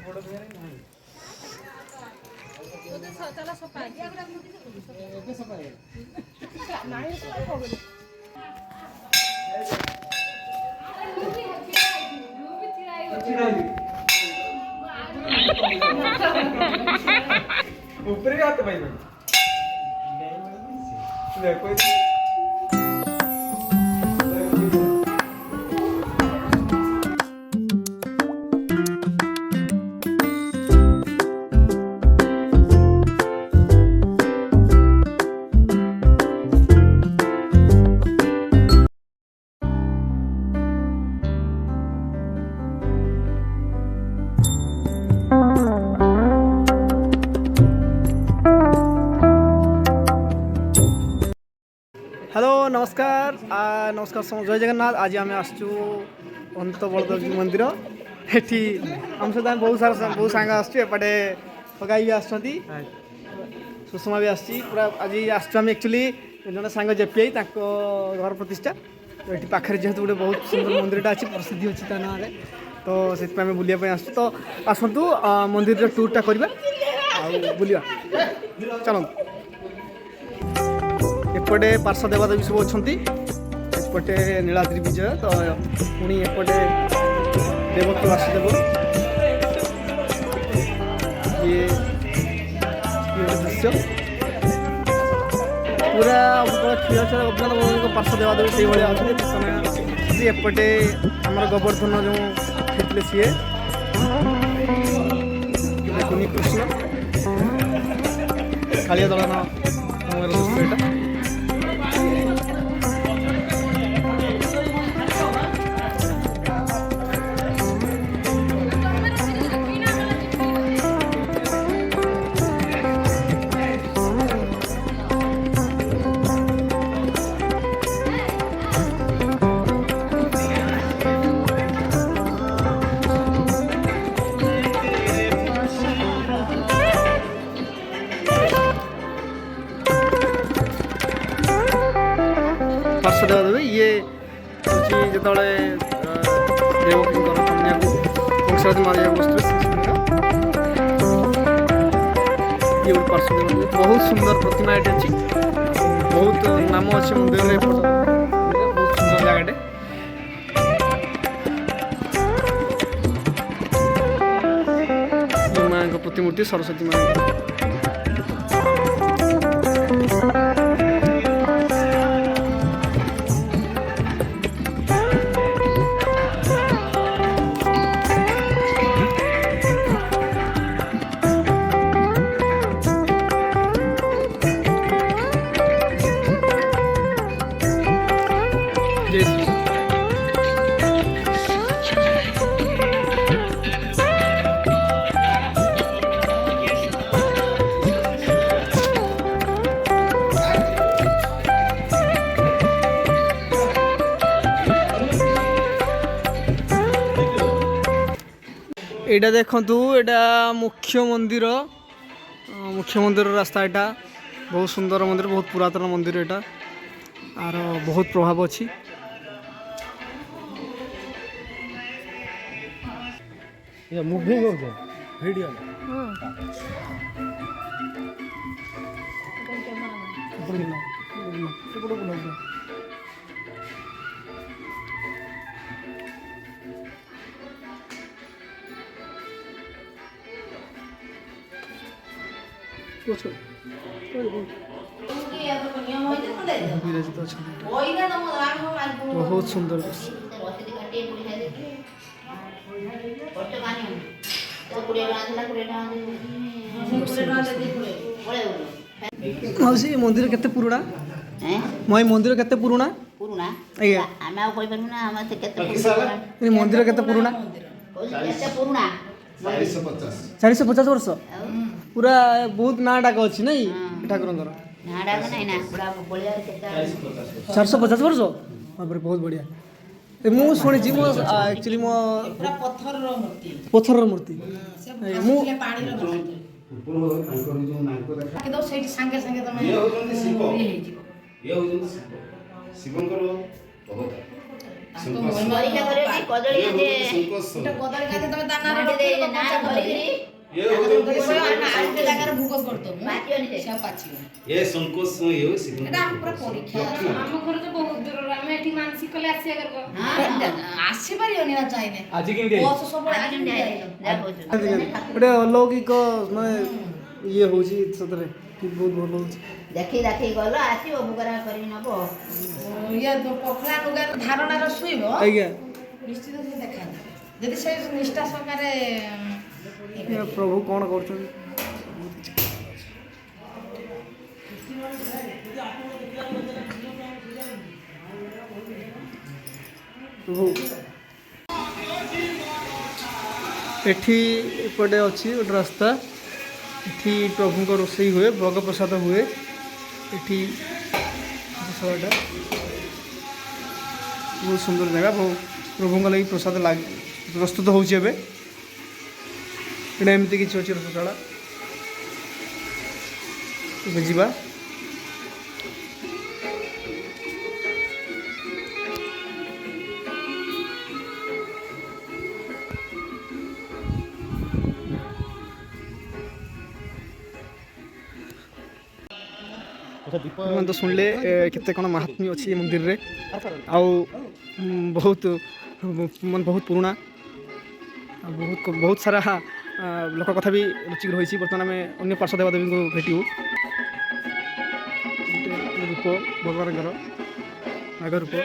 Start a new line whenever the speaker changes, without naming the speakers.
ऊपर ही हाथ भाई देखो हेलो नमस्कार नमस्कार जय जगन्नाथ। आज आम आसचु अंत बलदेव मंदिर एठी हम सहित बहुत सांग आसपटे फगाई भी आसुँच सुषमा भी आसी पूरा आज आसचु एक्चुअली जन सांग जेपी घर प्रतिष्ठा तो ये पाखे जेहेतु गोटे बहुत सुंदर मंदिरटा अच्छी प्रसिद्धि अच्छी ता ना तो से बुलापी आसू तो आसतु मंदिर टूरटा करवा बुलवा चलो। एपटे पार्श्व देवदेवी सब अच्छा एपटे नीलाद्रि विजय तो पुणी एपटे देवत्व वासुदेव ये दृश्य पूरा क्षीरचर गोपीनाथ पार्श्व देवदेवी से भाई अच्छे एपटे आम गोवर्धन जो खेतले सी कृष्ण कालिया दलन दृश्य पार्श्वदेवी ये जो देवकी कन्या को वंशराज मारे बस्तु ये पार्श्वदेवी बहुत सुंदर प्रतिमा ये अच्छी बहुत नाम अच्छे मंदिर बहुत सुंदर जगह माँ प्रतिमूर्ति सरस्वती माँ एटा देखु एटा मुख्य मंदिर रास्ता एटा बहुत सुंदर मंदिर बहुत पुरातन मंदिर एटा आर बहुत प्रभाव अच्छी मुभिंग वीडियो बहुत सुंदर मौसी मंदिर केते पुराना मई मंदिर केते पुराना पुराना आज्ञा आमे आ कोइ परु ना हम से केते पुराना मंदिर केते पुराना केते पुराना 450 वर्ष पूरा बहुत नाटा का अच्छी नहीं ठाकुर नाटा का नहीं ना पूरा बोलिया केते 450 वर्ष बहुत बढ़िया मु शुणी एक्चुअली मो पत्थर मूर्ति मु पानी
ପରୀକ୍ଷା କରିବ କି କଦଳୀ ଯେ
ଗୋଟେ କଦଳୀ କାଟେ ତମେ ଦାନା
ମାଟିରେ ନାଳ କରିକିରି
ଆଣିତେ ଜାଗାରେ ଭୋଗ କରିଦବ
ପାଚିବନି ସେ।
ସେ ପାଚିବ
ଏ ସଂକୋଚ ଇଏ
ଏଟା ଆମ ପୁରା ପରୀକ୍ଷା
ଆମ ଘର ତ ବହୁତ ଦୂରରୁ ଆମେ ଏଠି ମାନସିକ କଲେ ଆସିବା କରିବ
ଆସିପାରିବନି ନା ଚାହିଁଲେ
ଆଜି କେମିତି
ବସ୍ ସବୁବେଳେ
ଆଜି କେମିତି
ଆଜି
ଆଇଲ? ଯାହା କହୁଛୁ।
ଗୋଟେ ଅଲୌକିକ ମାନେ ଇଏ ହଉଛି ସତରେ କି ବହୁତ ଭଲ ହଉଛି।
ଦେଖି ଗଲ ଆସିବ ଭୋଗରା କରିକି ନବ।
ଇଏ ପଖଳା ଲୁଗାର ଧାରଣାର ଶୋଇବ
ଆଜ୍ଞା
ନିଶ୍ଚିତ ସେ ଦେଖାନ୍ତି ଯଦି ସେ ନିଷ୍ଠା ସହକାରେ
ପ୍ରଭୁ କ'ଣ କରୁଛନ୍ତି। ପ୍ରଭୁ ଏଠି ଏପଟେ ଅଛି ଗୋଟେ ରାସ୍ତା ଏଠି ପ୍ରଭୁଙ୍କ ରୋଷେଇ ହୁଏ ଭୋଗ ପ୍ରସାଦ ହୁଏ ଏଠି ଜାଗାଟା ବହୁତ ସୁନ୍ଦର ଜାଗା ପ୍ରଭୁଙ୍କ ଲାଗି ପ୍ରସାଦ ପ୍ରସ୍ତୁତ ହେଉଛି ଏବେ ଏଇଟା ଏମିତି କିଛି ଅଛି ରସଶାଳା ଏବେ ଯିବା ଆପଣ ତ ଶୁଣିଲେ କେତେ କ'ଣ ମାହାତ୍ମ୍ୟ ଅଛି ଏ ମନ୍ଦିରରେ ଆଉ ବହୁତ ମାନେ ବହୁତ ପୁରୁଣା ଆଉ ବହୁତ ସାରା ଲୋକ କଥା ବି ଲୁଚିକି ରହିଛି। ବର୍ତ୍ତମାନ ଆମେ ଅନ୍ୟ ପାର୍ଶ୍ୱ ଦେବାଦେବୀଙ୍କୁ ଭେଟିବୁ ରୂପ ଭଗବାନଙ୍କର ଆଗ ରୂପ